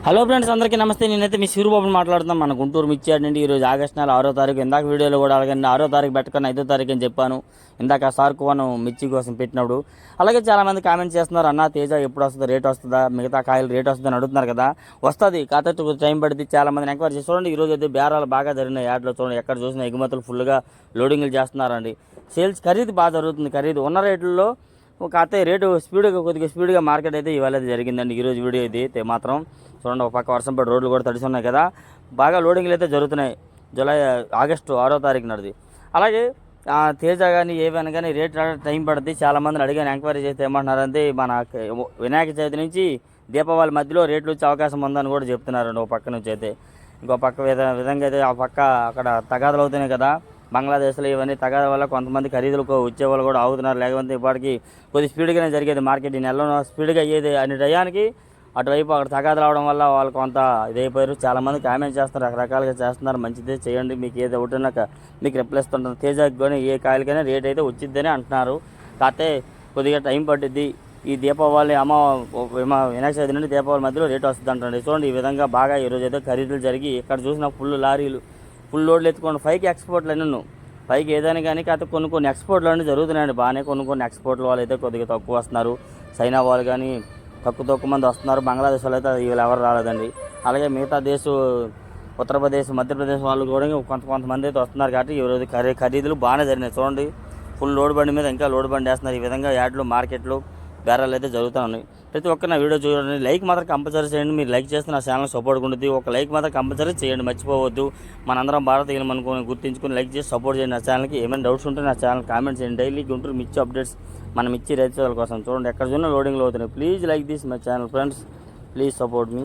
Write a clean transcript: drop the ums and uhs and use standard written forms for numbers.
Hello friends, అందరికీ నమస్తే. నేనైతే మీ సూరిబాబుని మాట్లాడుతున్నాను. మన గుంటూరు మిర్చి నుండి ఈరోజు ఆగస్టు నెల 6వ తారీఖు. ఇందాక వీడియోలో కూడా అలాగండి 6వ తారీఖు పెట్టకుండా 5వ తారీఖు అని చెప్పాను. ఇందాక సార్కు వన్ మిర్చి కోసం పెట్టినప్పుడు. అలాగే చాలామంది కామెంట్ చేస్తున్నారు, అన్న తేజ ఎప్పుడు వస్తుందా, రేట్ వస్తుందా, మిగతా కాయలు రేట్ వస్తుందని అడుగుతున్నారు కదా. వస్తుంది, కాకపోతే టైం పడుతుంది. చాలామంది ఎంక్వైరీ చేసి చూడండి. ఈరోజు అయితే బేరాలు బాగా జరిగినాయి. యాడ్లో చూడండి, ఎక్కడ చూసినా ఎగుమతులు ఫుల్గా లోడింగ్లు చేస్తున్నారండి. సేల్స్ ఖరీదు బాగా జరుగుతుంది. ఖరీదు ఉన్న రేట్లలో కాకపోతే రేటు కొద్దిగా స్పీడ్గా మార్కెట్ అయితే ఇవాళ జరిగిందండి. ఈరోజు వీడియో అయితే మాత్రం చూడండి, ఒక పక్క వర్షం పడి రోడ్లు కూడా తడిసి ఉన్నాయి కదా. బాగా లోడింగ్లు అయితే జరుగుతున్నాయి. ఆగస్టు 6వ తారీఖు నడిది. అలాగే తేజ కానీ ఏవైనా కానీ రేట్ టైం పడుతుంది. చాలామందిని అడిగాను, ఎంక్వైరీ చేస్తే ఏమంటున్నారంటే మన వినాయక చవితి నుంచి దీపావళి మధ్యలో రేట్లు వచ్చే అవకాశం ఉందని కూడా చెప్తున్నారండి. ఒక పక్క నుంచి అయితే ఇంకో పక్క విధంగా అయితే ఆ పక్క అక్కడ తగాదలు అవుతున్నాయి కదా. బంగ్లాదేశ్లో ఇవన్నీ తగాద వల్ల కొంతమంది ఖరీదులకు వచ్చేవాళ్ళు కూడా ఆగుతున్నారు. లేకపోతే ఇప్పటికి కొద్ది స్పీడ్గానే జరిగేది మార్కెట్. ఈ నెలలో స్పీడ్గా అయ్యేది అన్ని టయానికి అటువైపు అక్కడ తగాదలు అవడం వల్ల వాళ్ళు కొంత ఇదైపోయారు. చాలామంది కామెంట్ చేస్తున్నారు, రకరకాలుగా చేస్తున్నారు. మంచిదే చేయండి, మీకు ఏదో ఒకటినాక మీకు రిప్లై ఇస్తుంటారు. తేజాకి కానీ ఏ కాయలకైనా రేట్ అయితే వచ్చిద్దని అంటున్నారు. కాకపోతే కొద్దిగా టైం పట్టిద్ది. ఈ దీపావళి వినాయక చవితి నుండి దీపావళి మధ్యలో రేట్ వస్తుంది అంటండి. చూడండి, ఈ విధంగా బాగా ఈరోజు అయితే ఖరీదులు జరిగి ఇక్కడ చూసిన ఫుల్ లారీలు ఫుల్ లోడ్లు ఎత్తుకోండి. పైకి ఎక్స్పోర్ట్లు అన్నీ పైకి ఏదైనా కానీ కాకపోతే కొన్ని ఎక్స్పోర్ట్లు అన్నీ జరుగుతున్నాయండి. బాగానే కొన్ని ఎక్స్పోర్ట్ల వాళ్ళు అయితే కొద్దిగా తక్కువ వస్తున్నారు. చైనా వాళ్ళు కానీ తక్కువ మంది వస్తున్నారు. బంగ్లాదేశ్ వాళ్ళు అయితే వీళ్ళు ఎవరు రాలేదండి. అలాగే మిగతా ఉత్తరప్రదేశ్, మధ్యప్రదేశ్ వాళ్ళు కూడా కొంతమంది అయితే వస్తున్నారు. కాబట్టి ఈరోజు ఖరీదులు బాగానే జరిగినాయి. చూడండి, ఫుల్ లోడ్ బండి మీద ఇంకా లోడ్ బండి వేస్తున్నారు. ఈ విధంగా యాడ్లు మార్కెట్లు బేరాలు అయితే జరుగుతూ ఉన్నాయి. ప్రతి ఒక్క నా వీడియో చూడండి. లైక్ మాత్రం కంపల్సరీ చేయండి. మీరు లైక్ చేస్తే నా ఛానల్ సపోర్ట్ ఉంటుంది. ఒక లైక్ మాత్రం కంపల్సరీ చేయండి, మర్చిపోవద్దు. మనందరం భారతీయులు అనుకుని గుర్తించుకుని లైక్ చేసి సపోర్ట్ చేయండి. నా ఛానల్కి ఏమైనా డౌట్స్ ఉంటే నా ఛానల్ కామెంట్ చేయండి. డైలీ గుంటూరు మిర్చి అప్డేట్స్ మనం మిర్చి రైతుల కోసం చూడండి ఎక్కడ చూసినా లోడింగ్లో అవుతున్నాయి. Please like this my channel friends, please support me.